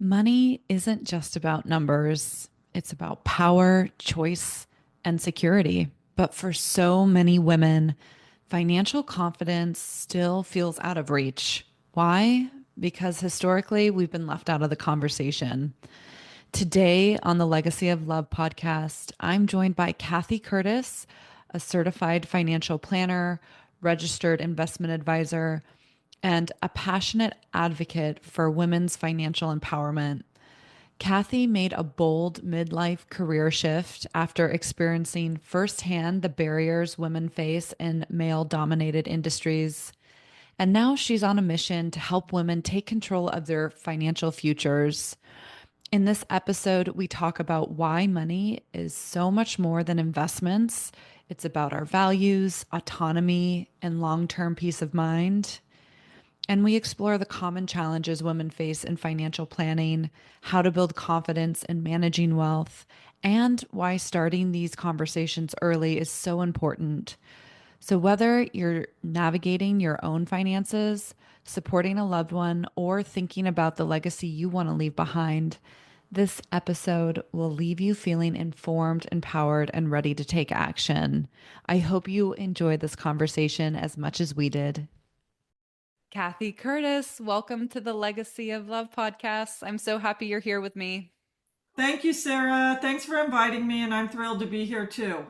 Money isn't just about numbers, it's about power, choice, and security. But for so many women, financial confidence still feels out of reach. Why? Because historically, we've been left out of the conversation. Today on the Legacy of Love podcast, I'm joined by Cathy Curtis, a certified financial planner, registered investment advisor, and a passionate advocate for women's financial empowerment. Cathy made a bold midlife career shift after experiencing firsthand the barriers women face in male dominated industries. And now she's on a mission to help women take control of their financial futures. In this episode, we talk about why money is so much more than investments. It's about our values, autonomy, and long term peace of mind. And we explore the common challenges women face in financial planning, how to build confidence in managing wealth, and why starting these conversations early is so important. So, whether you're navigating your own finances, supporting a loved one, or thinking about the legacy you want to leave behind, this episode will leave you feeling informed, empowered, and ready to take action. I hope you enjoyed this conversation as much as we did. Cathy Curtis, welcome to the Legacy of Love podcast. I'm so happy you're here with me. Thank you, Sarah. Thanks for inviting me, and I'm thrilled to be here too.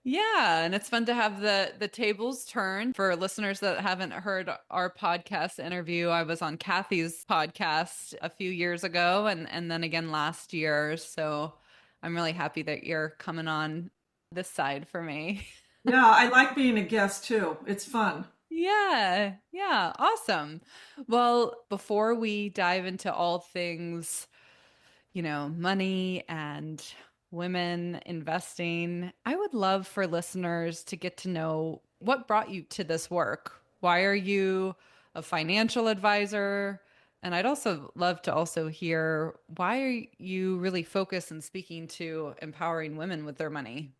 Yeah, and it's fun to have the tables turn. For listeners that haven't heard our podcast interview, I was on Cathy's podcast a few years ago and then again last year. So I'm really happy that you're coming on this side for me. Yeah, I like being a guest too. It's fun. Yeah, awesome. Well, before we dive into all things money and women investing, I would love for listeners to get to know what brought you to this work. Why are you a financial advisor? And I'd also love to also hear why are you really focused in speaking to empowering women with their money?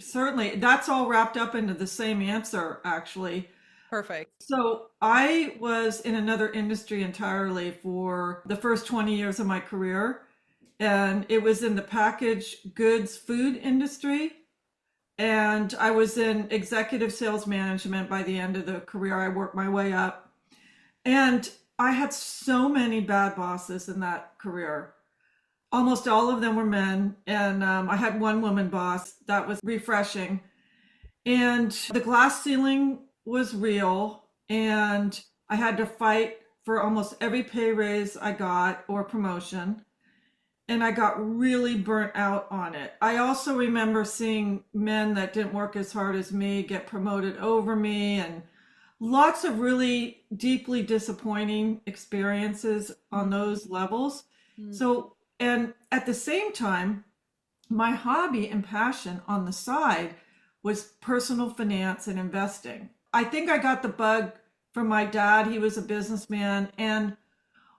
Certainly. That's all wrapped up into the same answer, actually. Perfect. So I was in another industry entirely for the first 20 years of my career, and it was in the packaged goods food industry. And I was in executive sales management by the end of the career. I worked my way up. And I had so many bad bosses in that career. Almost all of them were men. And I had one woman boss that was refreshing. And the glass ceiling was real. And I had to fight for almost every pay raise I got or promotion. And I got really burnt out on it. I also remember seeing men that didn't work as hard as me get promoted over me, and lots of really deeply disappointing experiences on those levels. Mm. So, and at the same time, my hobby and passion on the side was personal finance and investing. I think I got the bug from my dad. He was a businessman. And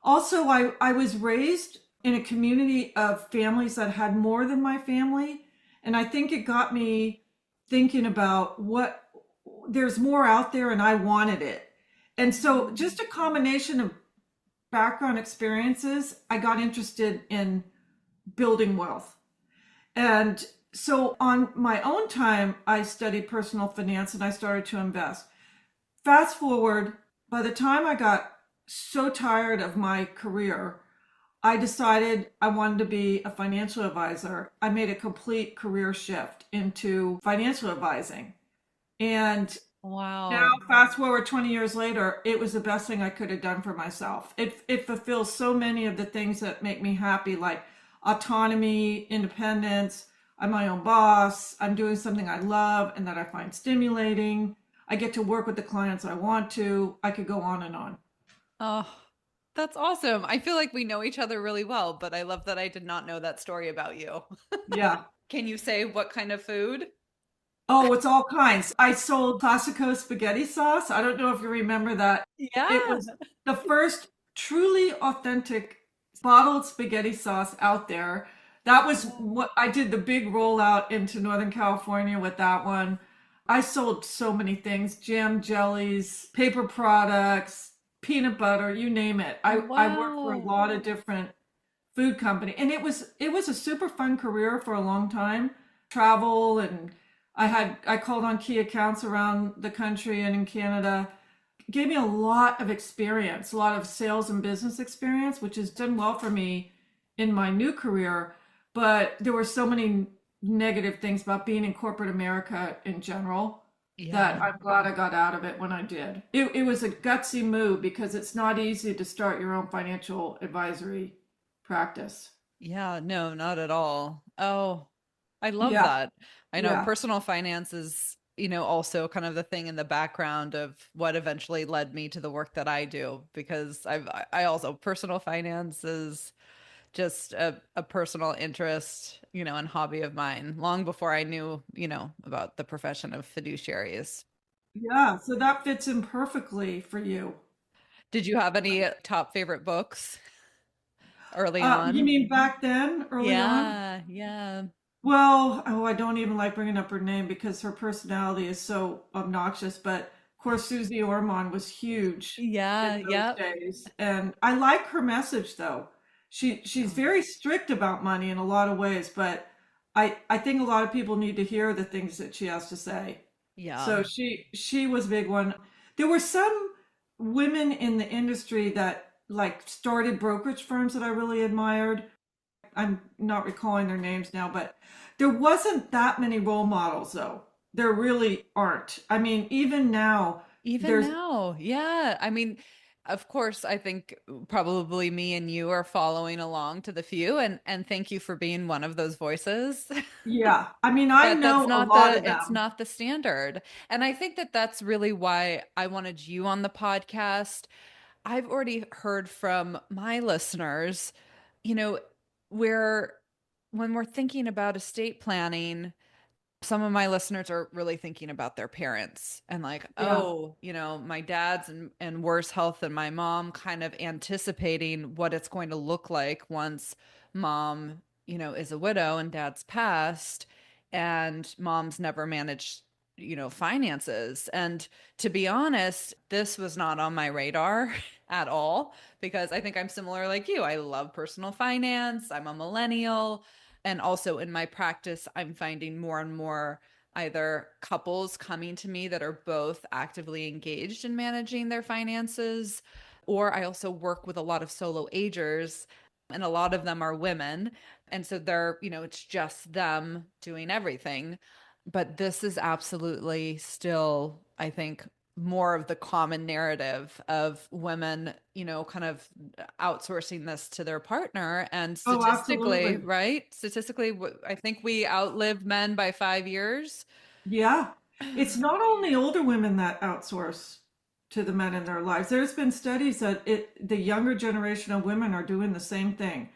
also, I was raised in a community of families that had more than my family. And I think it got me thinking about what there's more out there, and I wanted it. And so, just a combination of background experiences, I got interested in building wealth. And so, on my own time, I studied personal finance and I started to invest. Fast forward, by the time I got so tired of my career, I decided I wanted to be a financial advisor. I made a complete career shift into financial advising. And now, Wow. fast forward 20 years later, it was the best thing I could have done for myself. It fulfills so many of the things that make me happy, like autonomy, independence. I'm my own boss. I'm doing something I love and that I find stimulating. I get to work with the clients I want to. I could go on and on. Oh, that's awesome. I feel like we know each other really well, but I love that I did not know that story about you. Yeah. Can you say what kind of food? Oh, it's all kinds. I sold Classico spaghetti sauce. I don't know if you remember that. It Yeah. was the first truly authentic bottled spaghetti sauce out there. That was what I did, the big rollout into Northern California with that one. I sold so many things, jam, jellies, paper products, peanut butter, you name it. I worked for a Wow. lot of different food company, and it was a super fun career for a long time. Travel, and I called on key accounts around the country and in Canada. Gave me a lot of experience, a lot of sales and business experience, which has done well for me in my new career. But there were so many negative things about being in corporate America in general that Yeah. I'm glad I got out of it when I did. It was a gutsy move because it's not easy to start your own financial advisory practice. Yeah, no, not at all. Oh, I love Yeah, that. I know yeah, personal finance is, also kind of the thing in the background of what eventually led me to the work that I do because I also personal finance is just a personal interest, and hobby of mine long before I knew, about the profession of fiduciaries. yeah. So that fits in perfectly for you. Did you have any top favorite books early You on? mean back then, early on? Yeah, yeah. Well, oh, I don't even like bringing up her name because her personality is so obnoxious. But of course, Susie Orman was huge in Yeah, those yep. days, and I like her message though. She's Oh, very strict about money in a lot of ways, but I think a lot of people need to hear the things that she has to say. yeah. So she was a big one. There were some women in the industry that like started brokerage firms that I really admired. I'm not recalling their names now, but there wasn't that many role models though. There really aren't. I mean, even now, Even there's, now, yeah. I mean, of course, I think probably me and you are following along to the few, and thank you for being one of those voices. yeah. I mean, I But that's know a not lot the of it's them. not the standard. And I think that that's really why I wanted you on the podcast. I've already heard from my listeners, you know, where when we're thinking about estate planning, some of my listeners are really thinking about their parents and like, Yeah. oh, my dad's in worse health than my mom, kind of anticipating what it's going to look like once mom, is a widow and dad's passed and mom's never managed, finances. And to be honest, this was not on my radar at all because I think I'm similar like you. I love personal finance. I'm a millennial. And also in my practice, I'm finding more and more either couples coming to me that are both actively engaged in managing their finances, or I also work with a lot of solo agers, and a lot of them are women. And so they're, it's just them doing everything. But this is absolutely still, I think, more of the common narrative of women, kind of outsourcing this to their partner. And Oh, statistically, absolutely. right? Statistically, I think we outlive men by 5 years. Yeah. It's not only older women that outsource to the men in their lives. There's been studies that the younger generation of women are doing the same thing.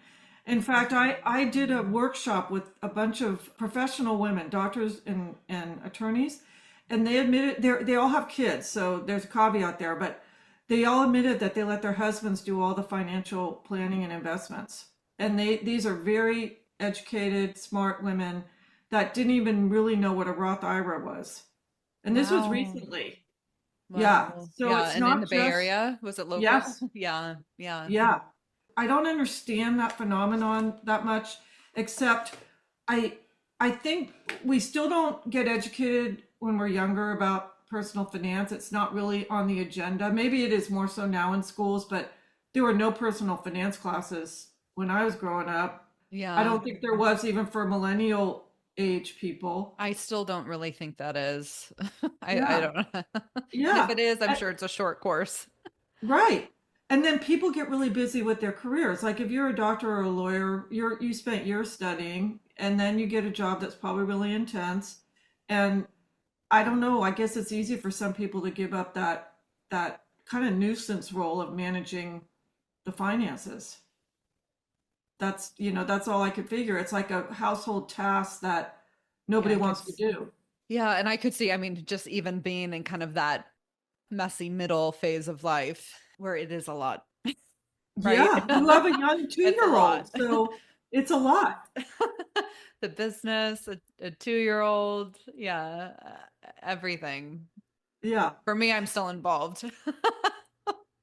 In fact, I did a workshop with a bunch of professional women, doctors and attorneys, and they admitted they all have kids, so there's a caveat there, but they all admitted that they let their husbands do all the financial planning and investments. And these are very educated, smart women that didn't even really know what a Roth IRA was. And this was Wow. recently. Yeah. Wow. So Yeah. it's And in not the Bay just, Area, was it local? yes, Yeah. Yeah. yeah. I don't understand that phenomenon that much, except I I think we still don't get educated when we're younger about personal finance. It's not really on the agenda. Maybe it is more so now in schools, but there were no personal finance classes when I was growing up. I Yeah. don't think there was even for millennial age people. I still don't really think that is. I Yeah. don't know. And if Yeah. it is, I'm Uh, sure it's a short course. Right. And then people get really busy with their careers. Like if you're a doctor or a lawyer, you spent years studying and then you get a job that's probably really intense. And I don't know, I guess it's easy for some people to give up that kind of nuisance role of managing the finances. That's all I could figure. It's like a household task that Yeah, nobody I could. wants to do. Yeah, and I could see, I mean, just even being in kind of that messy middle phase of life where it is a lot, right? Yeah, you have a young It's a 2 year lot. old, so it's a lot. The business, a 2-year-old, yeah, everything. Yeah. For me, I'm still involved.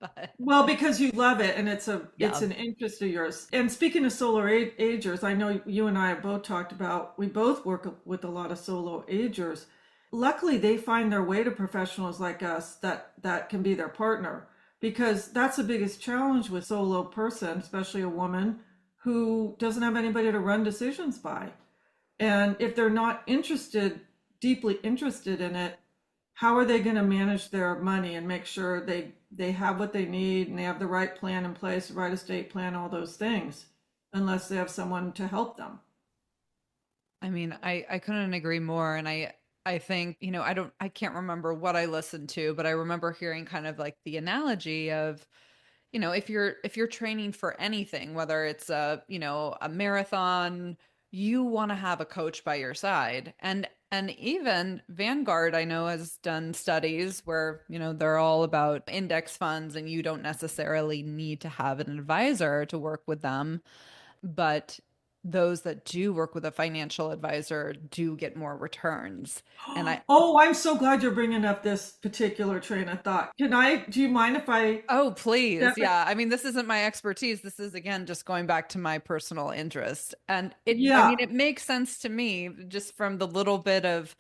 But Well, because you love it and it's yeah. an interest of yours. And speaking of agers, I know you and I have both talked about we both work with a lot of solo agers. Luckily, they find their way to professionals like us that can be their partner because that's the biggest challenge with solo person, especially a woman who doesn't have anybody to run decisions by. And if they're not deeply interested in it, how are they going to manage their money and make sure they have what they need and they have the right plan in place, the right estate plan, all those things, unless they have someone to help them? I mean, I couldn't agree more. And I think, I can't remember what I listened to, but I remember hearing kind of like the analogy of, if you're training for anything, whether it's a marathon, you want to have a coach by your side. And even Vanguard, I know, has done studies where, they're all about index funds and you don't necessarily need to have an advisor to work with them, but those that do work with a financial advisor do get more returns. And I Oh, I'm so glad you're bringing up this particular train of thought. Do you mind if I Oh, please. step it? Yeah. I mean, this isn't my expertise. This is, again, just going back to my personal interest. And I mean, Yeah, it makes sense to me just from the little bit of,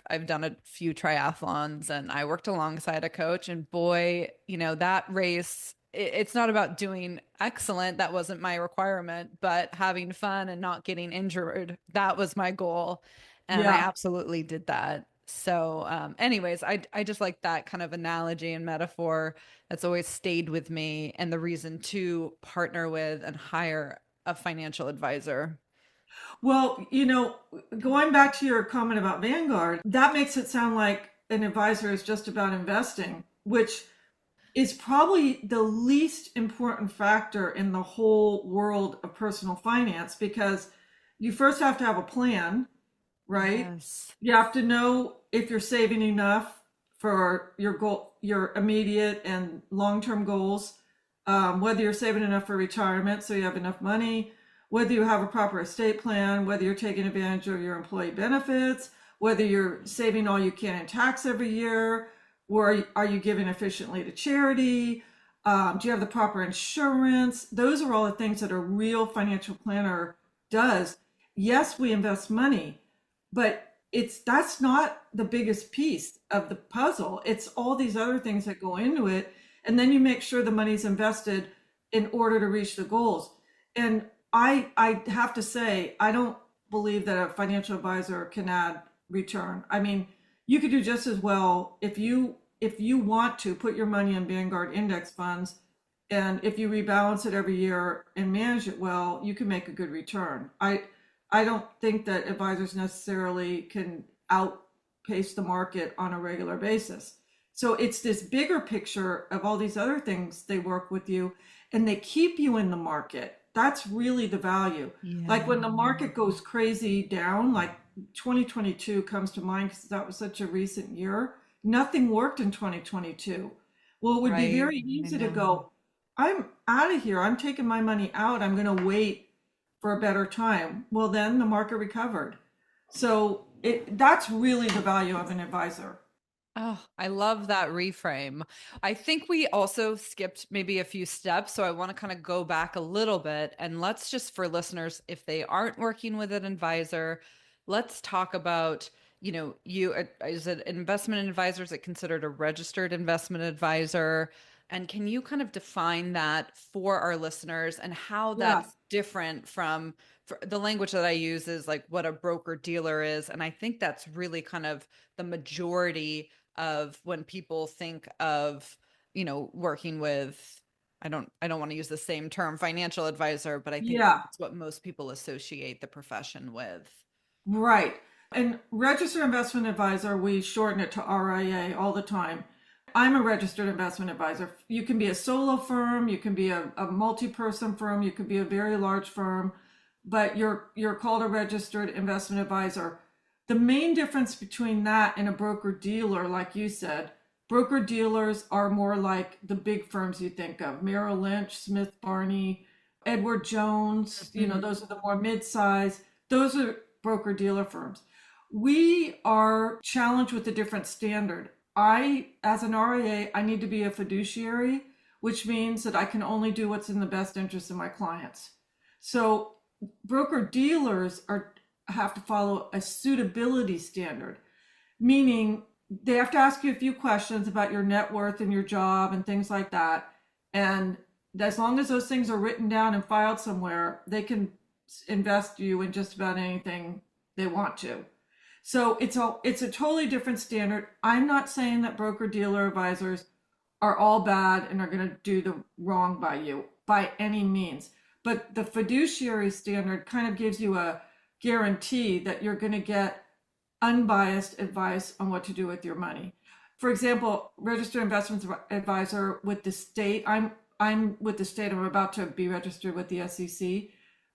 I've done a few triathlons and I worked alongside a coach. And boy, that race, it's not about doing excellent. That wasn't my requirement, but having fun and not getting injured, that was my goal. And I yeah. absolutely did that. So, anyways, I just like that kind of analogy and metaphor that's always stayed with me and the reason to partner with and hire a financial advisor. Well, going back to your comment about Vanguard, that makes it sound like an advisor is just about investing, which is probably the least important factor in the whole world of personal finance because you first have to have a plan, right? Yes. You have to know if you're saving enough for your goal, your immediate and long-term goals, whether you're saving enough for retirement so you have enough money, whether you have a proper estate plan, whether you're taking advantage of your employee benefits, whether you're saving all you can in tax every year, or are you giving efficiently to charity? Do you have the proper insurance? Those are all the things that a real financial planner does. Yes, we invest money, but that's not the biggest piece of the puzzle. It's all these other things that go into it, and then you make sure the money's invested in order to reach the goals. And I have to say, I don't believe that a financial advisor can add return. I mean, you could do just as well if you want to put your money in Vanguard index funds, and if you rebalance it every year and manage it well, you can make a good return. I don't think that advisors necessarily can outpace the market on a regular basis. So it's this bigger picture of all these other things they work with you and they keep you in the market. That's really the value. Like Yeah. when the market goes crazy down, like 2022 comes to mind because that was such a recent year. Nothing worked in 2022. Well, it would be Right. very I easy to know. go, I'm out of here. I'm taking my money out. I'm going to wait for a better time. Well, then the market recovered. So that's really the value of an advisor. Oh, I love that reframe. I think we also skipped maybe a few steps. So I want to kind of go back a little bit and let's just, for listeners, if they aren't working with an advisor, let's talk about, is it investment advisor? Is it considered a registered investment advisor? And can you kind of define that for our listeners and how Yeah. that's different from the language that I use is like what a broker dealer is. And I think that's really kind of the majority of when people think of, working with, I don't want to use the same term financial advisor, but I think Yeah. that's what most people associate the profession with. Right. And registered investment advisor, we shorten it to RIA all the time. I'm a registered investment advisor. You can be a solo firm, you can be a multi-person firm, you could be a very large firm, but you're called a registered investment advisor. The main difference between that and a broker dealer, like you said, broker dealers are more like the big firms you think of, Merrill Lynch, Smith Barney, Edward Jones, Mhm. those are the more mid-size. Those are broker dealer firms. We are challenged with a different standard. As an RIA, I need to be a fiduciary, which means that I can only do what's in the best interest of my clients. So broker dealers have to follow a suitability standard, meaning they have to ask you a few questions about your net worth and your job and things like that. And as long as those things are written down and filed somewhere, they can invest you in just about anything they want to. So it's a totally different standard. I'm not saying that broker dealer advisors are all bad and are going to do the wrong by you by any means. But the fiduciary standard kind of gives you a guarantee that you're going to get unbiased advice on what to do with your money. For example, registered investment advisor with the state. I'm with the state. I'm about to be registered with the SEC.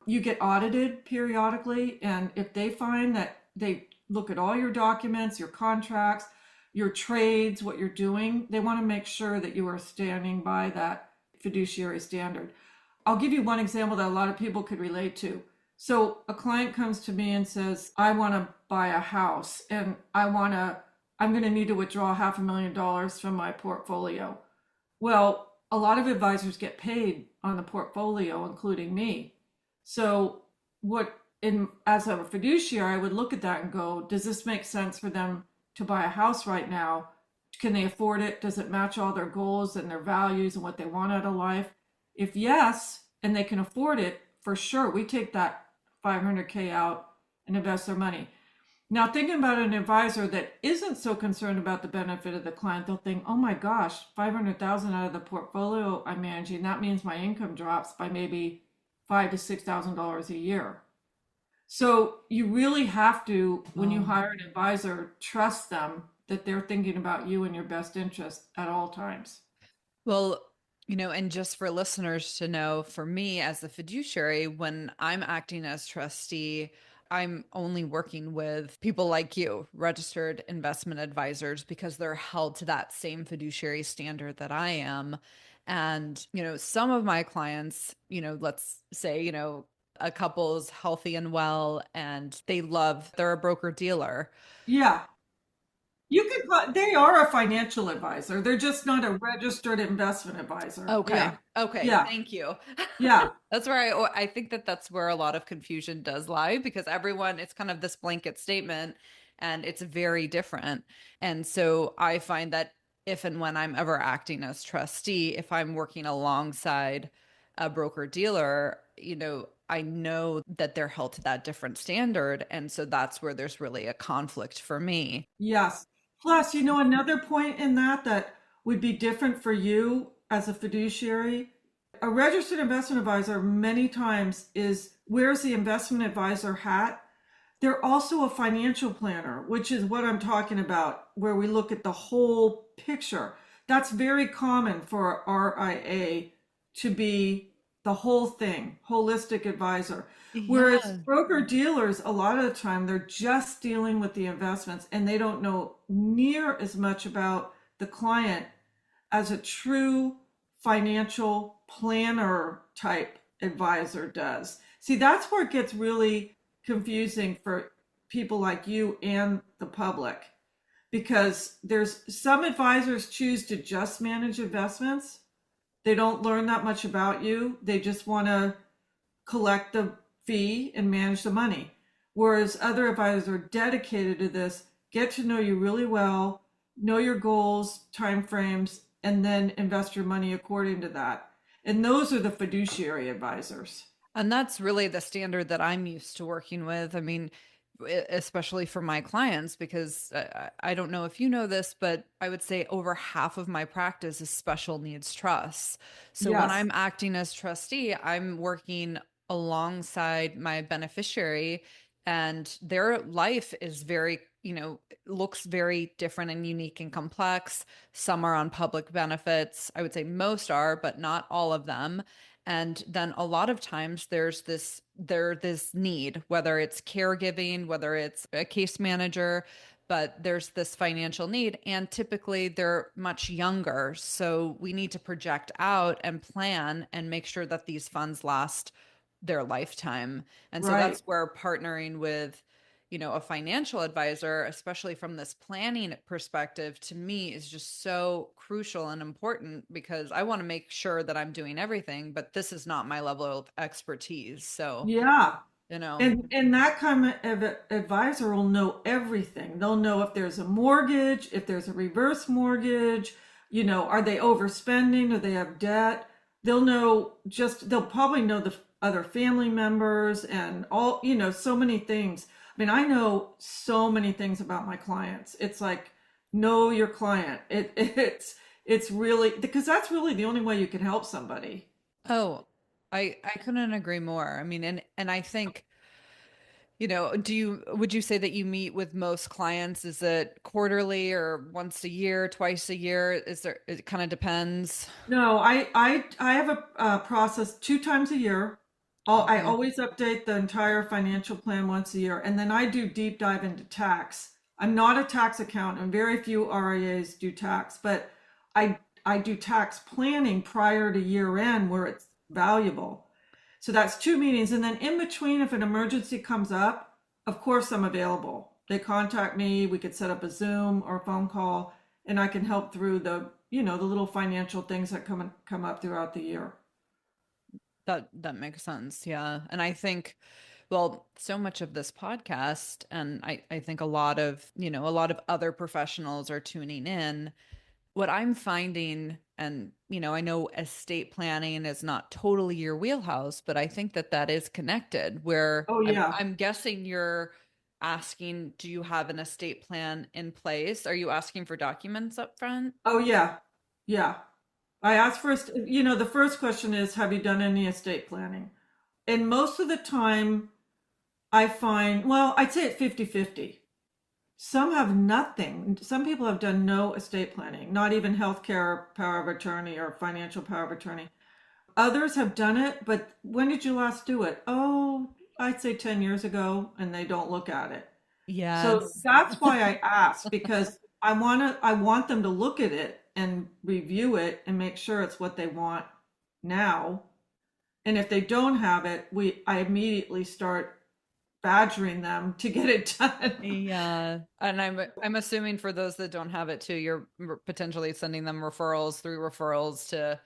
You get audited periodically, and if they find that they look at all your documents, your contracts, your trades, what you're doing, they want to make sure that you are standing by that fiduciary standard. I'll give you one example that a lot of people could relate to. So a client comes to me and says, I want to buy a house and I'm going to need to withdraw $500,000 from my portfolio. Well, a lot of advisors get paid on the portfolio, including me. So as a fiduciary, I would look at that and go, does this make sense for them to buy a house right now? Can they afford it? Does it match all their goals and their values and what they want out of life? If yes, and they can afford it, for sure, we take that $500K out and invest their money. Now, thinking about an advisor that isn't so concerned about the benefit of the client, they'll think, oh my gosh, $500,000 out of the portfolio I'm managing, that means my income drops by maybe $5,000 to $6,000 a year. So you really have to, when you hire an advisor, trust them that they're thinking about you and your best interest at all times. Well, and just for listeners to know, for me as the fiduciary, when I'm acting as trustee, I'm only working with people like you, registered investment advisors, because they're held to that same fiduciary standard that I am. And, some of my clients, let's say, a couple's healthy and well, and they're a broker dealer. Yeah. They are a financial advisor. They're just not a registered investment advisor. Okay. Yeah. Okay. Yeah. Thank you. Yeah. That's where I think that's where a lot of confusion does lie, because it's kind of this blanket statement and it's very different. And so I find that if and when I'm ever acting as trustee, if I'm working alongside a broker dealer, I know that they're held to that different standard. And so that's where there's really a conflict for me. Yes. Plus, another point in that would be different for you as a fiduciary. A registered investment advisor many times wears the investment advisor hat. They're also a financial planner, which is what I'm talking about, where we look at the whole picture. That's very common for RIA to be the whole thing, holistic advisor. Whereas Yeah. broker dealers, a lot of the time, they're just dealing with the investments and they don't know near as much about the client as a true financial planner type advisor does. See, that's where it gets really confusing for people like you and the public, because there's some advisors choose to just manage investments. They don't learn that much about you. They just want to collect the fee and manage the money. Whereas other advisors are dedicated to this, get to know you really well, know your goals, timeframes, and then invest your money according to that. And those are the fiduciary advisors. And that's really the standard that I'm used to working with. I mean, especially for my clients, because I don't know if you know this, but I would say over half of my practice is special needs trusts. So when Yes. I'm acting as trustee, I'm working alongside my beneficiary, and their life is very, looks very different and unique and complex. Some are on public benefits. I would say most are, but not all of them. And then a lot of times there's need, whether it's caregiving, whether it's a case manager, but there's this financial need. And typically they're much younger. So we need to project out and plan and make sure that these funds last their lifetime. And so Right. that's where partnering with, a financial advisor, especially from this planning perspective, to me is just so crucial and important because I want to make sure that I'm doing everything, but this is not my level of expertise. So, Yeah. you know, And that kind of advisor will know everything. They'll know if there's a mortgage, if there's a reverse mortgage, are they overspending? Do they have debt? They'll probably know the other family members and all, so many things. I mean, I know so many things about my clients. It's like, know your client. It's really, because that's really the only way you can help somebody. oh, I couldn't agree more. I mean, and I think, would you say that you meet with most clients? Is it quarterly or once a year, twice a year? It kind of depends. No, I have a process 2 times a year. I Okay. always update the entire financial plan once a year, and then I do deep dive into tax. I'm not a tax accountant, and very few RIAs do tax, but I do tax planning prior to year end where it's valuable. So that's 2 meetings, and then in between, if an emergency comes up, of course I'm available. They contact me. We could set up a Zoom or a phone call, and I can help through the little financial things that come up throughout the year. That makes sense. Yeah. And I think, well, so much of this podcast, and I think a lot of other professionals are tuning in. What I'm finding, and I know estate planning is not totally your wheelhouse, but I think that that is connected, where Oh yeah. I'm guessing you're asking, do you have an estate plan in place? Are you asking for documents up front? Oh yeah. Yeah. I asked first, the first question is, have you done any estate planning? And most of the time I find, well, I'd say it's 50-50. Some have nothing. Some people have done no estate planning, not even healthcare power of attorney or financial power of attorney. Others have done it, but when did you last do it? Oh, I'd say 10 years ago, and they don't look at it. So Yes. that's why I ask, because I want them to look at it and review it and make sure it's what they want now. And if they don't have it, I immediately start badgering them to get it done. Yeah. And I'm assuming for those that don't have it too, you're potentially sending them referrals to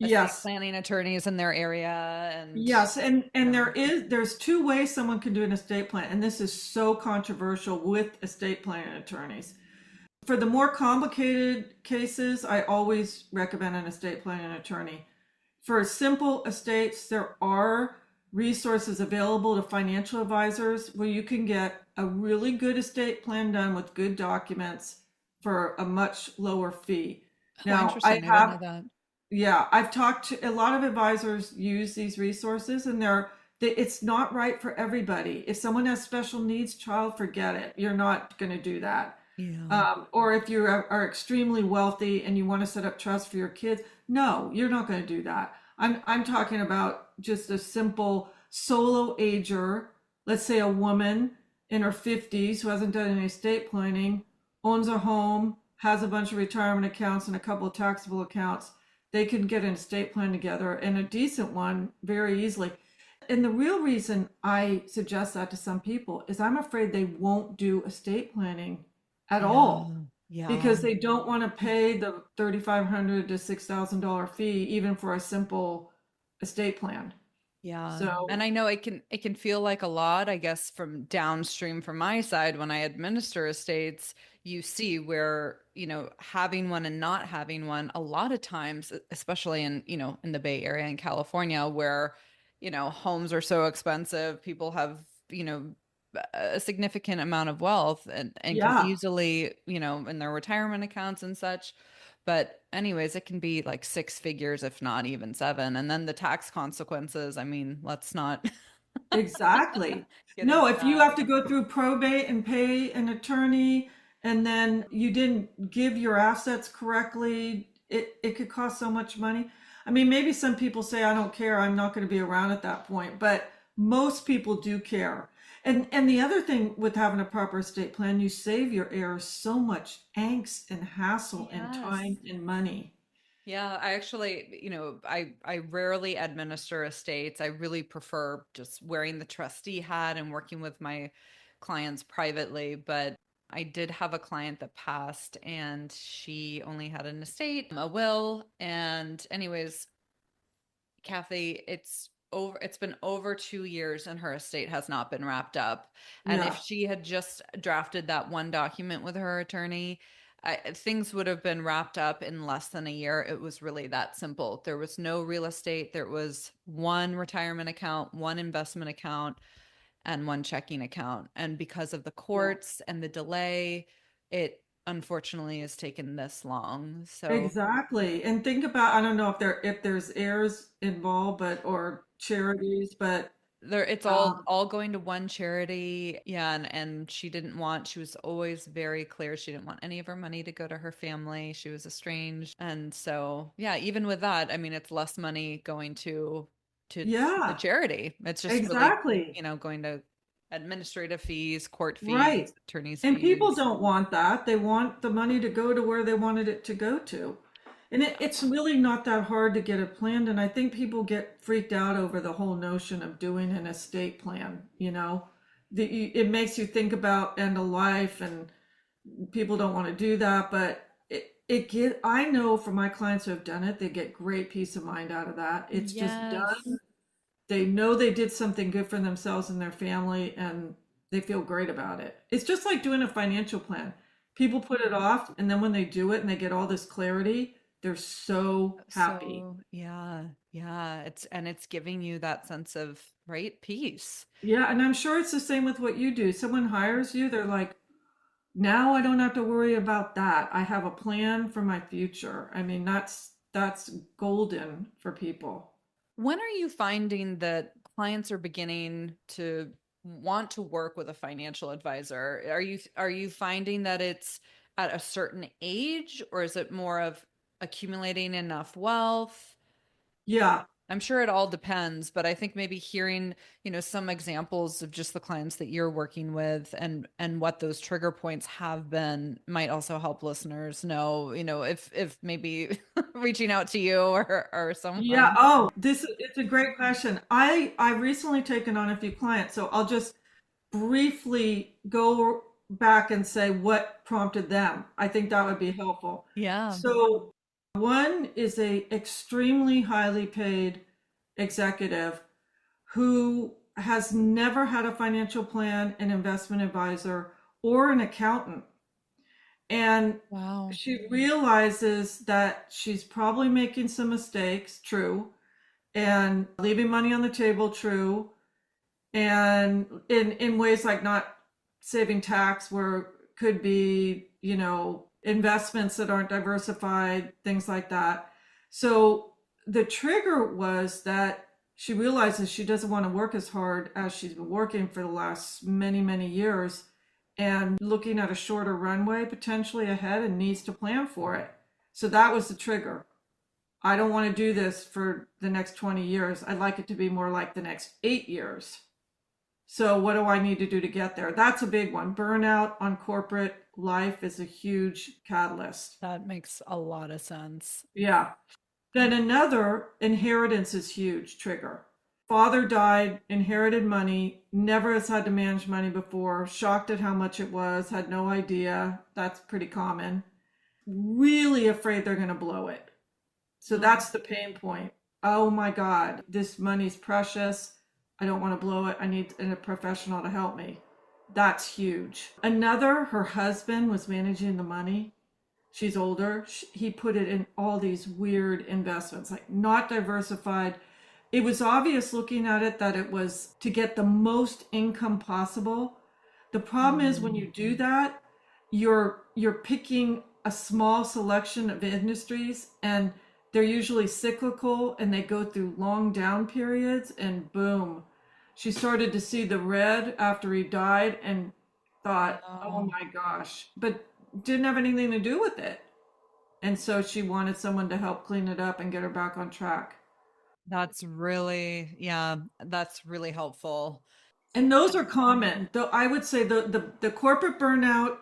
estate Yes. planning attorneys in their area and Yes, and yeah. there's two ways someone can do an estate plan, and this is so controversial with estate planning attorneys. For the more complicated cases, I always recommend an estate planning attorney. For simple estates, there are resources available to financial advisors where you can get a really good estate plan done with good documents for a much lower fee. Oh, Now, interesting. I didn't know that. yeah, I've talked to a lot of advisors use these resources, and it's not right for everybody. If someone has special needs child, forget it. You're not going to do that. Yeah. Or if you are extremely wealthy and you want to set up trust for your kids, no, you're not going to do that. I'm talking about just a simple solo ager, let's say a woman in her 50s who hasn't done any estate planning, owns a home, has a bunch of retirement accounts and a couple of taxable accounts. They can get an estate plan together, and a decent one, very easily. And the real reason I suggest that to some people is I'm afraid they won't do estate planning at all Yeah. Yeah. because they don't want to pay the $3,500 to $6,000 fee even for a simple estate plan. Yeah. And So I know it can feel like a lot, I guess, from downstream from my side when I administer estates, you see where, having one and not having one, a lot of times, especially in the Bay Area in California, where, homes are so expensive, people have, a significant amount of wealth and can yeah, easily, in their retirement accounts and such. But anyways, it can be like six figures, if not even seven. And then the tax consequences, I mean, let's not exactly. get No, into if you that. have to go through probate and pay an attorney and then you didn't give your assets correctly, it could cost so much money. I mean, maybe some people say, I don't care, I'm not going to be around at that point, but most people do care. And the other thing with having a proper estate plan, you save your heirs so much angst and hassle and Yes. time and money. Yeah, I actually, I rarely administer estates. I really prefer just wearing the trustee hat and working with my clients privately, but I did have a client that passed and she only had an estate, a will. And anyways, Cathy, it's been over 2 years and her estate has not been wrapped up. And if Yeah. she had just drafted that one document with her attorney, things would have been wrapped up in less than a year. It was really that simple. There was no real estate. There was one retirement account, one investment account, and one checking account. And because of the Yeah. courts and the delay, it unfortunately has taken this long. So Exactly. And think about, I don't know if there's heirs involved, but or charities, but it's um, all going to one charity. Yeah, and she was always very clear she didn't want any of her money to go to her family. She was estranged. And so, yeah, even with that, I mean, it's less money going to the yeah, charity. It's just really, exactly. going to administrative fees, court Right. fees, attorney's And people fees. don't want that. They want the money to go to where they wanted it to go to. And it's really not that hard to get it planned. And I think people get freaked out over the whole notion of doing an estate plan, you know? It makes you think about end of life, and people don't want to do that. But I know from my clients who have done it, they get great peace of mind out of that. It's just Yes. done. They know they did something good for themselves and their family, and they feel great about it. It's just like doing a financial plan. People put it off, and then when they do it and they get all this clarity, they're so happy. So, yeah, yeah, it's giving you that sense of, right, peace. Yeah, and I'm sure it's the same with what you do. Someone hires you, they're like, now I don't have to worry about that. I have a plan for my future. I mean, that's golden for people. When are you finding that clients are beginning to want to work with a financial advisor? Are you finding that it's at a certain age, or is it more of accumulating enough wealth? Yeah. I'm sure it all depends, but I think maybe hearing, some examples of just the clients that you're working with and what those trigger points have been might also help listeners know, if maybe reaching out to you or Yeah. someone. Oh, it's a great question. I recently taken on a few clients, so I'll just briefly go back and say what prompted them. I think that would be helpful. Yeah. So one is a extremely highly paid executive who has never had a financial plan, an investment advisor, or an accountant. And Wow. she realizes that she's probably making some mistakes, true, and leaving money on the table, true, and in ways like not saving tax where could be, investments that aren't diversified, things like that. So the trigger was that she realizes she doesn't want to work as hard as she's been working for the last many, many years, and looking at a shorter runway potentially ahead, and needs to plan for it. So that was the trigger. I don't want to do this for the next 20 years. I'd like it to be more like the next 8 years. So what do I need to do to get there? That's a big one. Burnout on corporate life is a huge catalyst. That makes a lot of sense. Yeah. Then another, inheritance is huge trigger. Father died, inherited money, never has had to manage money before, shocked at how much it was, had no idea. That's pretty common. Really afraid they're going to blow it. So Oh, that's the pain point. Oh my God, this money's precious. I don't want to blow it. I need a professional to help me. That's huge. Another, her husband was managing the money. She's older. He put it in all these weird investments, like not diversified. It was obvious looking at it that it was to get the most income possible. The problem is when mm, you do that, you're picking a small selection of industries, and they're usually cyclical and they go through long down periods, and boom, she started to see the red after he died and thought, oh wow. my gosh, but didn't have anything to do with it. And so she wanted someone to help clean it up and get her back on track. Yeah, that's really helpful. And those are common. Though I would say the corporate burnout,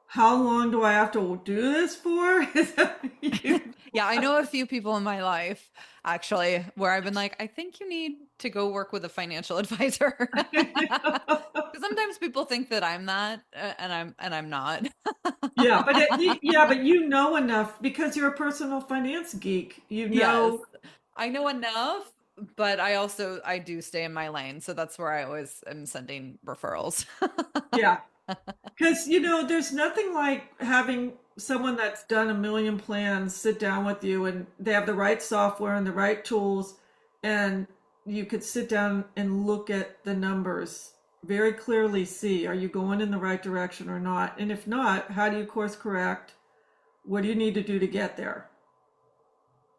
how long do I have to do this for? Is a huge Yeah, I one. know a few people in my life actually where I've been like, I think you need to go work with a financial advisor. Sometimes people think that I'm that, and I'm not. Yeah, but yeah, but you know enough because you're a personal finance geek. You Yes, know, I know enough, but I do stay in my lane, so that's where I always am sending referrals. yeah, because there's nothing like having someone that's done a million plans sit down with you and they have the right software and the right tools, and you could sit down and look at the numbers very clearly, see are you going in the right direction or not, and if not, how do you course correct? What do you need to do to get there?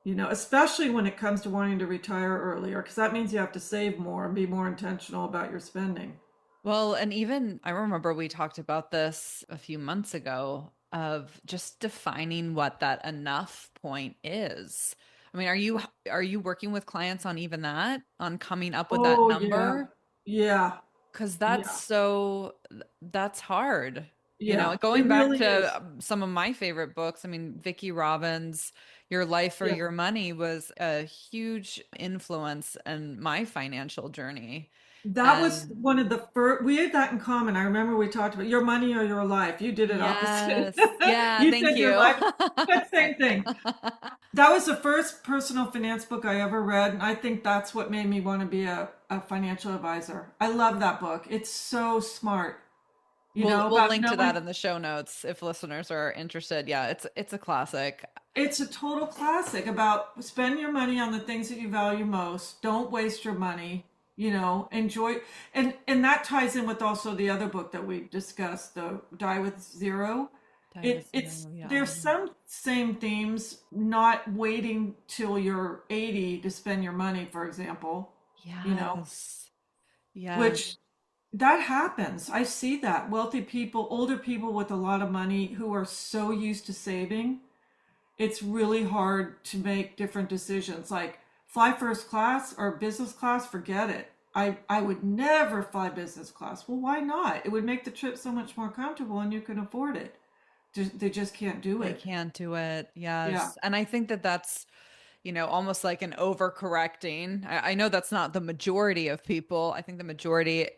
Especially when it comes to wanting to retire earlier, because that means you have to save more and be more intentional about your spending. Well, and even I remember we talked about this a few months ago of just defining what that enough point is. I mean, are you working with clients on even that, on coming up with that Oh, yeah. number? Yeah. Because Yeah. that's hard. Yeah. It Going back really to is. some of my favorite books, I mean, Vicki Robbins' Your Life or Yeah. Your Money was a huge influence in my financial journey. That was And one of the first, we had that in common. I remember we talked about your money or your life. You did it opposite. yes, yeah, You thank said your you. life, but same thing. That was the first personal finance book I ever read. And I think that's what made me want to be a financial advisor. I love that book. It's so smart, We'll about link to that knowing. in the show notes if listeners are interested. Yeah, it's a classic. It's a total classic about spend your money on the things that you value most. Don't waste your money. Enjoy, and that ties in with also the other book that we discussed, the Die with Zero. Die with It's zero, yeah. there's some same themes, not waiting till you're 80 to spend your money, for example, you know, Yes. Yes. which that happens. I see that. Wealthy people, older people with a lot of money who are so used to saving, it's really hard to make different decisions. Like fly first class or business class, forget it. I would never fly business class. Well, why not? It would make the trip so much more comfortable and you can afford it. They just can't do They it. can't do it. Yeah. Yes. And I think that that's, almost like an overcorrecting. I know that's not the majority of people. I think the majority,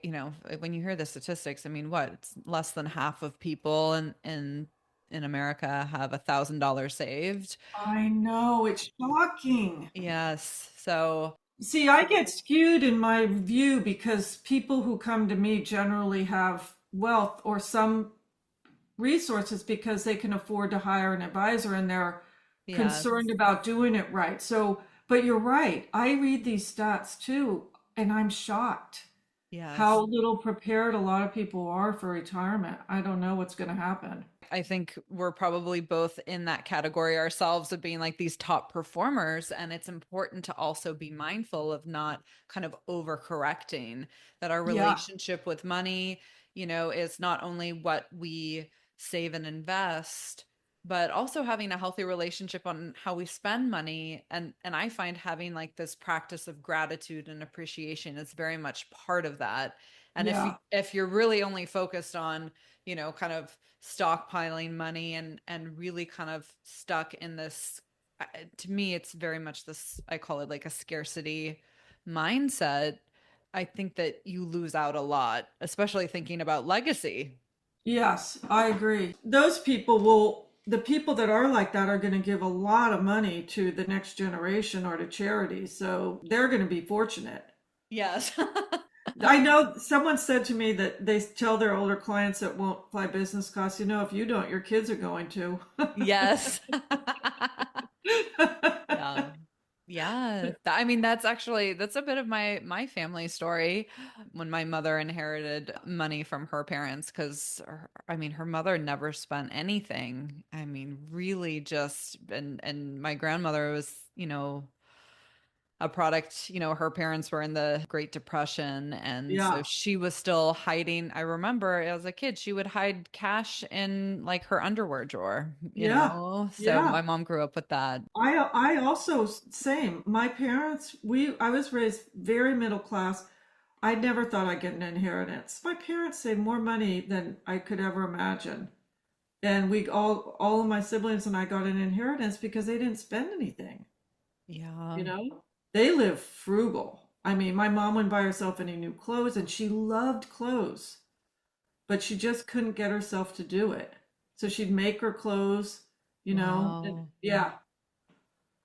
when you hear the statistics, I mean, what? It's less than half of people in America have $1,000 saved. I know, it's shocking. Yes. So, See, I get skewed in my view because people who come to me generally have wealth or some resources because they can afford to hire an advisor and they're yes. concerned about doing it right. So, but you're right. I read these stats too, and I'm shocked how Yes. little prepared a lot of people are for retirement. I don't know what's going to happen. I think we're probably both in that category ourselves of being like these top performers. And it's important to also be mindful of not kind of overcorrecting, that our Yeah, relationship with money, is not only what we save and invest, but also having a healthy relationship on how we spend money. And I find having like this practice of gratitude and appreciation is very much part of that. And if you, yeah, if you're really only focused on, kind of stockpiling money and really kind of stuck in this, to me it's very much this, I call it like a scarcity mindset. I think that you lose out a lot, especially thinking about legacy. yes, I agree. The people that are like that are going to give a lot of money to the next generation or to charity. So they're going to be fortunate. Yes. I know someone said to me that they tell their older clients that won't fly business class, if you don't, your kids are going to. Yes. Yeah. Yeah. I mean, that's a bit of my family story when my mother inherited money from her parents, because I mean, her mother never spent anything. I mean, really just, and my grandmother was, a product, her parents were in the Great Depression. And so Yeah, she was still hiding. I remember as a kid, she would hide cash in like her underwear drawer, yeah, So yeah. my mom grew up with that. I also same. My parents, I was raised very middle class. I never thought I'd get an inheritance. My parents saved more money than I could ever imagine. And we all of my siblings and I got an inheritance because they didn't spend anything. Yeah. You know, they live frugal. I mean, my mom wouldn't buy herself any new clothes, and she loved clothes, but she just couldn't get herself to do it. So she'd make her clothes, and Wow. yeah.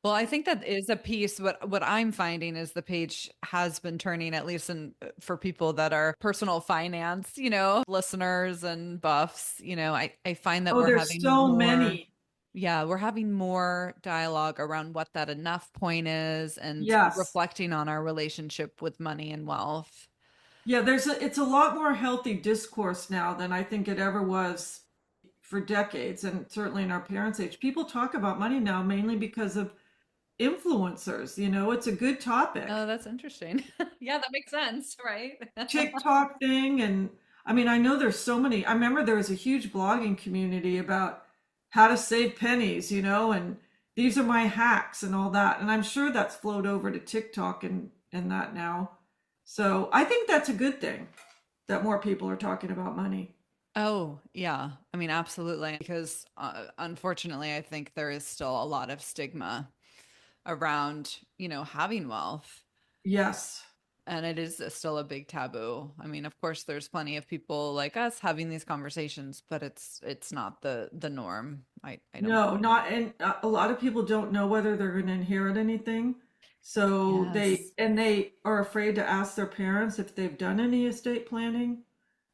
Well, I think that is a piece. What I'm finding is the page has been turning, at least in for people that are personal finance, listeners and buffs. I find that Oh, we're there's having so more, many. yeah, we're having more dialogue around what that enough point is and Yes. reflecting on our relationship with money and wealth. Yeah, it's a lot more healthy discourse now than I think it ever was for decades, and certainly in our parents' age. People talk about money now mainly because of influencers. It's a good Oh, topic. that's interesting. Yeah, that makes sense, right? TikTok thing, and I mean, I know there's so many. I remember there was a huge blogging community about how to save pennies, and these are my hacks and all that. And I'm sure that's flowed over to TikTok and that now. So I think that's a good thing that more people are talking about money. Oh, yeah. I mean, absolutely. Because unfortunately, I think there is still a lot of stigma around, having wealth. Yes. And it is still a big taboo. I mean, of course, there's plenty of people like us having these conversations, but it's not the norm. I don't No, think. not, and a lot of people don't know whether they're going to inherit anything. So Yes. they are afraid to ask their parents if they've done any estate planning.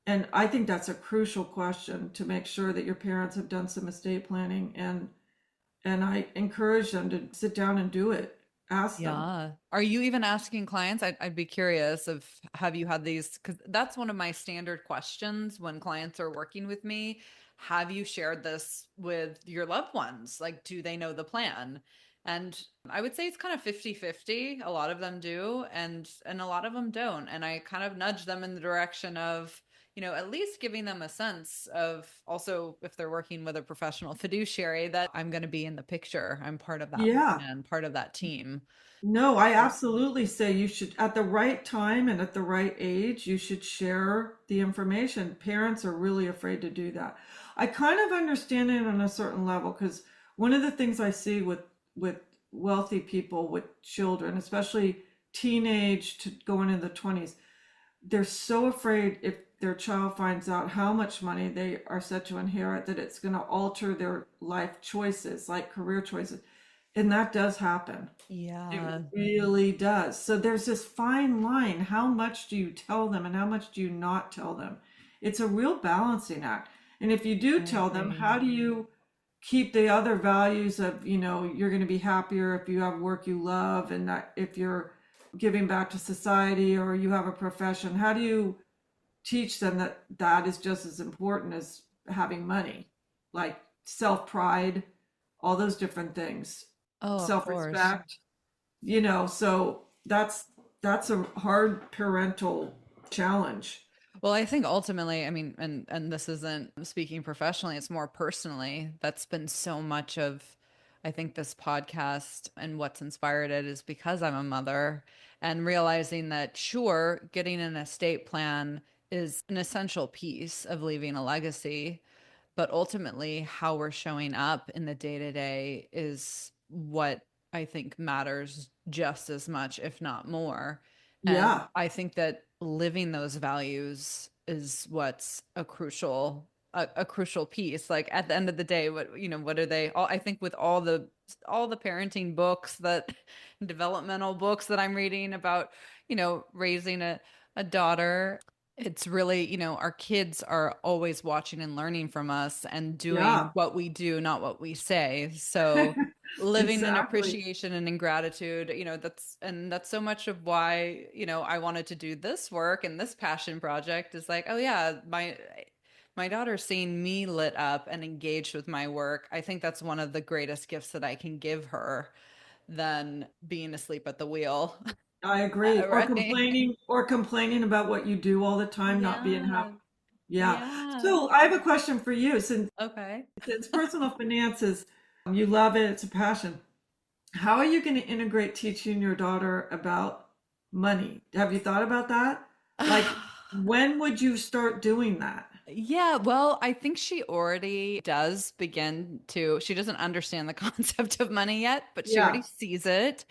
And I think that's a crucial question to make sure that your parents have done some estate planning, and I encourage them to sit down and do it. Ask them. Yeah. Are you even asking clients? I'd be curious of have you had these? Because that's one of my standard questions when clients are working with me. Have you shared this with your loved ones? Like, do they know the plan? And I would say it's kind of 50-50. A lot of them do, and a lot of them don't. And I kind of nudge them in the direction of, at least giving them a sense of also if they're working with a professional fiduciary that I'm going to be in the picture. I'm part of that Yeah. plan, part of that team. No, I absolutely say you should, at the right time and at the right age, you should share the information. Parents are really afraid to do that. I kind of understand it on a certain level because one of the things I see with wealthy people with children, especially teenage to going into the 20s, they're so afraid if their child finds out how much money they are set to inherit that it's going to alter their life choices, like career choices. And that does happen. It Yeah. really does. So there's this fine line. How much do you tell them and how much do you not tell them? It's a real balancing act. And if you do I tell them, agree. how do you keep the other values of, you're going to be happier if you have work you love and that if you're giving back to society or you have a profession, how do you teach them that that is just as important as having money? Like self-pride, all those different things, Oh, of course. self-respect, so that's a hard parental challenge. Well, I think ultimately, I mean, and this isn't speaking professionally, it's more personally. That's been so much of I think this podcast and what's inspired it is because I'm a mother and realizing that sure, getting an estate plan is an essential piece of leaving a legacy, but ultimately how we're showing up in the day to day is what I think matters just as much, if not more. And Yeah. I think that living those values is what's a crucial piece. Like at the end of the day, what are they all? I think with all the parenting books that developmental books that I'm reading about, raising a daughter, it's really, our kids are always watching and learning from us and doing Yeah. what we do, not what we say. So living in Exactly. appreciation and in gratitude, that's so much of why, I wanted to do this work and this passion project is like, oh yeah, my daughter's seeing me lit up and engaged with my work. I think that's one of the greatest gifts that I can give her than being asleep at the wheel. I agree. Or Right? complaining about what you do all the time, not being happy. Yeah. Yeah. Yeah. So I have a question for you. Okay. Since personal finances, you love it, it's a passion. How are you going to integrate teaching your daughter about money? Have you thought about that? Like, when would you start doing that? Yeah, well, I think she already does begin to, she doesn't understand the concept of money yet, but she already Yeah. sees it.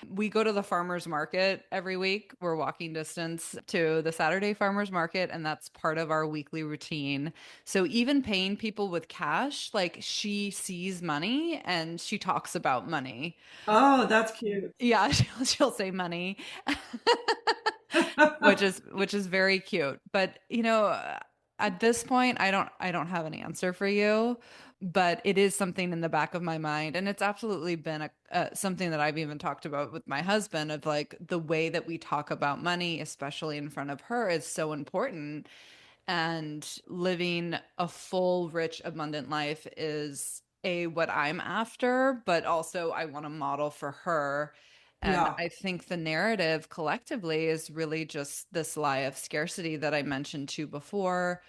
We go to the farmer's market every week. We're walking distance to the Saturday farmer's market, and that's part of our weekly routine. So even paying people with cash, like she sees money and she talks about money. Oh, that's cute. Yeah, she'll say money, which is very cute. But at this point, I don't have an answer for you, but it is something in the back of my mind, and it's absolutely been something that I've even talked about with my husband of like the way that we talk about money, especially in front of her, is so important. And living a full, rich, abundant life is what I'm after, but also I want to model for her. And Yeah, I think the narrative collectively is really just this lie of scarcity that I mentioned to before.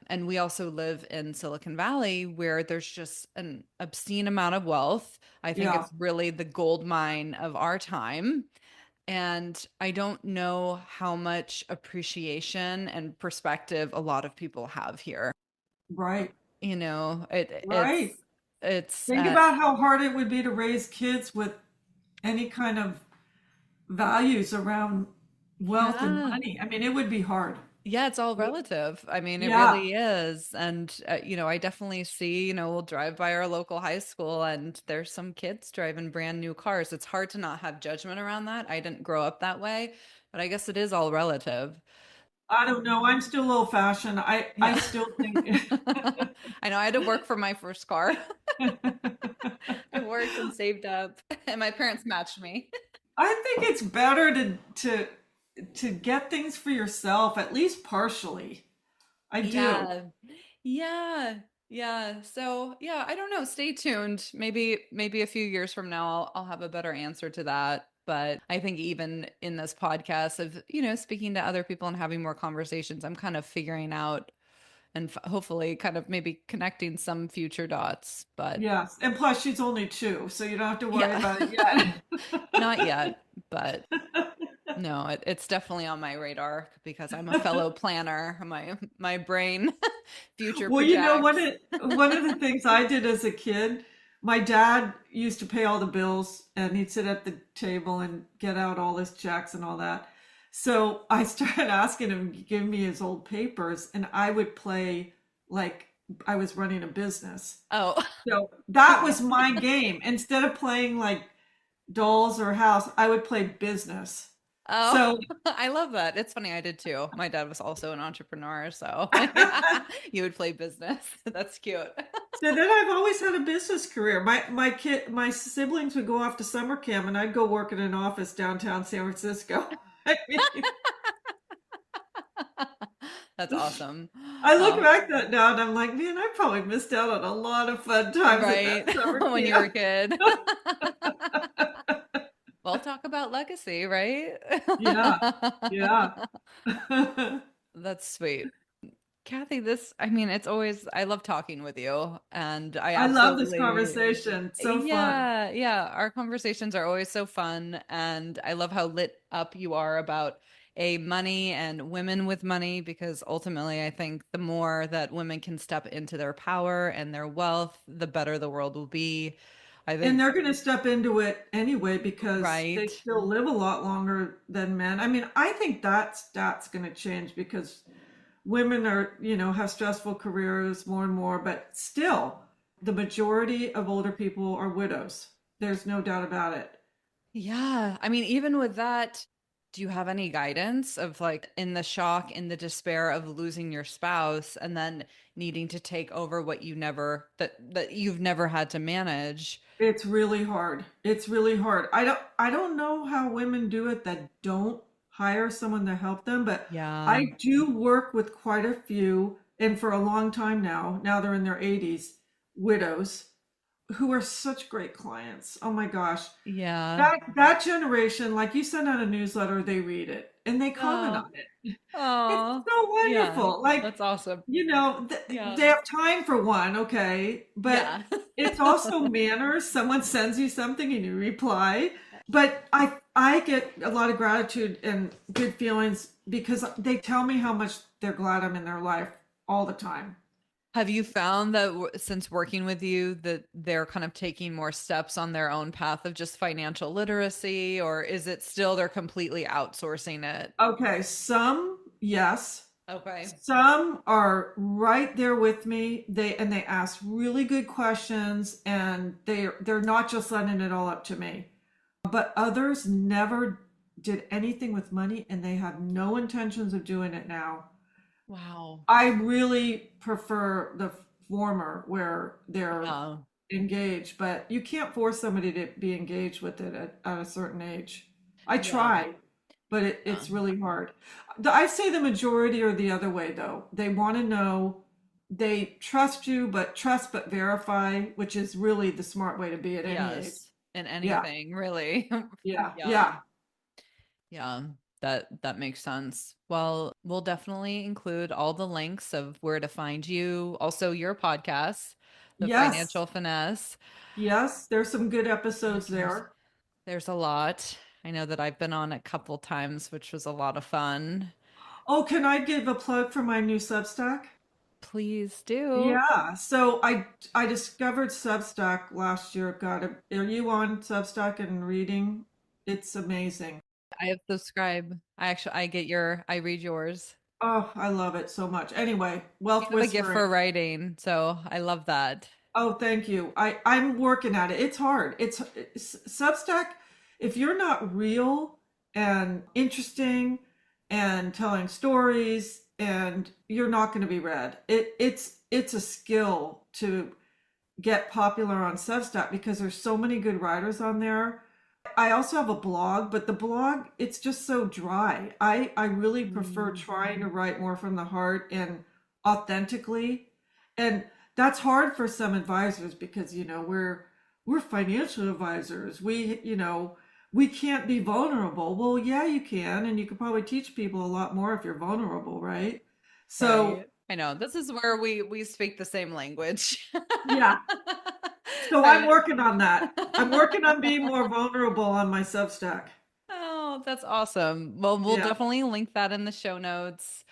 And we also live in Silicon Valley where there's just an obscene amount of wealth. I think yeah, it's really the gold mine of our time. And I don't know how much appreciation and perspective a lot of people have here. right, You know, it right. it's Think about how hard it would be to raise kids with any kind of values around wealth and yeah. money. I mean, it would be hard. Yeah, it's all relative. I mean, it Yeah, really is. And I definitely see, we'll drive by our local high school and there's some kids driving brand new cars. It's hard to not have judgment around that. I didn't grow up that way, but I guess it is all relative. I don't know. I'm still old fashioned. I Yeah. still think I know I had to work for my first car. I worked and saved up, and my parents matched me. I think it's better to get things for yourself, at least partially. I do. Yeah. Yeah. Yeah. So, yeah, I don't know. Stay tuned. Maybe a few years from now I'll have a better answer to that. But I think even in this podcast of, speaking to other people and having more conversations, I'm kind of figuring out and hopefully kind of maybe connecting some future dots. But Yes. And plus she's only two, so you don't have to worry yeah, about it yet. not yet, but no, it's definitely on my radar because I'm a fellow planner. My brain future Well, you know, projects. one of the things I did as a kid, my dad used to pay all the bills and he'd sit at the table and get out all his checks and all that. So I started asking him to give me his old papers and I would play like I was running a business. Oh, So that was my game. Instead of playing like dolls or house, I would play business. oh, So I love that. It's funny. I did too. My dad was also an entrepreneur, so you would play business. That's cute. so then I've always had a business career. My siblings would go off to summer camp and I'd go work in an office downtown San Francisco. I mean, That's awesome. I look Um, back at that now and I'm like, man, I probably missed out on a lot of fun times at right that summer when you were a camp. kid. Well, talk about legacy, right? Yeah, yeah. That's sweet. Kathy, I mean, I love talking with you, and I I love this absolutely, conversation. So fun. yeah, our conversations are always so fun, and I love how lit up you are about money and women with money, because ultimately, I think the more that women can step into their power and their wealth, the better the world will be. I And think, they're going to step into it anyway because they right? still live a lot longer than men. I mean, I think that's going to change because women are, have stressful careers more and more, but still, the majority of older people are widows. There's no doubt about it. Yeah. I mean, even with that, do you have any guidance of like in the shock, in the despair of losing your spouse and then needing to take over what that you've never had to manage? It's really hard. It's really hard. I don't know how women do it that don't hire someone to help them, but Yeah. I do work with quite a few, and for a long time now, now they're in their 80s, widows who are such great clients. Oh my gosh. Yeah. That generation, like you send out a newsletter, they read it and they comment Oh, on it. It's oh, so yeah. wonderful. Like, That's awesome. they Yeah. have time for one, okay, but Yeah. it's also manners. Someone sends you something and you reply. But I get a lot of gratitude and good feelings because they tell me how much they're glad I'm in their life all the time. Have you found that since working with you that they're kind of taking more steps on their own path of just financial literacy, or is it still they're completely outsourcing it? Okay, some, yes. Okay. Some are right there with me. They ask really good questions, and they're not just letting it all up to me. But others never did anything with money, and they have no intentions of doing it now. Wow. I really prefer the former where they're Yeah. engaged, but you can't force somebody to be engaged with it at a certain age. I Yeah. try, but Yeah. it's really hard. I say the majority are the other way though. They want to know, they trust you, but trust but verify, which is really the smart way to be at any age. Yes. In Yeah, anything, really. yeah, Yeah. yeah. Yeah. That makes sense. Well, we'll definitely include all the links of where to find you, also your podcast, The Yes, Financial Finesse. yes. There's some good episodes There's there. there's a lot. I know that I've been on a couple times, which was a lot of fun. Oh, can I give a plug for my new Substack? Please do. Yeah, so I discovered Substack last year. God, are you on Substack and reading? It's amazing. I have subscribed. I read yours. Oh, I love it so much. Anyway, You Wealth have a gift Whispering. for writing, so I love that. Oh, thank you. I'm working at it. It's hard. It's Substack. If you're not real and interesting and telling stories, and you're not going to be read. It's a skill to get popular on Substack because there's so many good writers on there. I also have a blog, but the blog, it's just so dry. I really prefer Mm. trying to write more from the heart and authentically. And that's hard for some advisors because, we're financial advisors. We can't be vulnerable. Well, yeah, you can, and you could probably teach people a lot more if you're vulnerable, right? So, Right. I know. This is where we speak the same language. yeah. So I'm I working on that. I'm working on being more vulnerable on my Substack. Oh, that's awesome. Well, we'll Yeah, definitely link that in the show notes.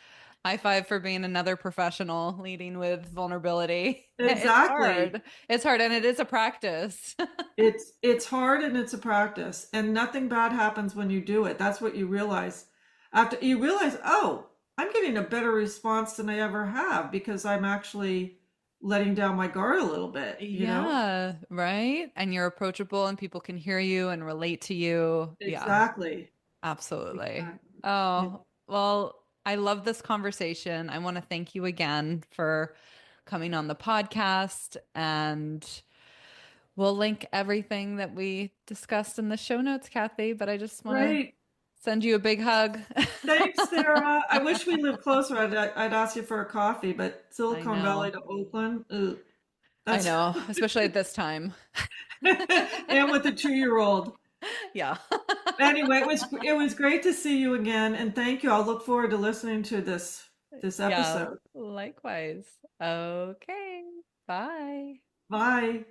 High five for being another professional leading with vulnerability. It's exactly. hard. It's hard and it is a practice. It's hard and it's a practice, and nothing bad happens when you do it. That's what you realize. After you realize, oh, I'm getting a better response than I ever have because I'm actually letting down my guard a little bit. Yeah, right? And you're approachable and people can hear you and relate to you. Yeah, Exactly. absolutely. Exactly. Yeah. Oh, well, I love this conversation. I want to thank you again for coming on the podcast, and we'll link everything that we discussed in the show notes, Kathy. But I just want to Great. send you a big hug. Thanks, Sarah. I wish we lived closer. I'd ask you for a coffee, but I Silicon Valley know. to Oakland, ugh, I that's know, especially at this time. and with a 2-year old. Yeah. Anyway, it was great to see you again, and thank you. I'll look forward to listening to this Yeah, episode. likewise. Okay. Bye. Bye.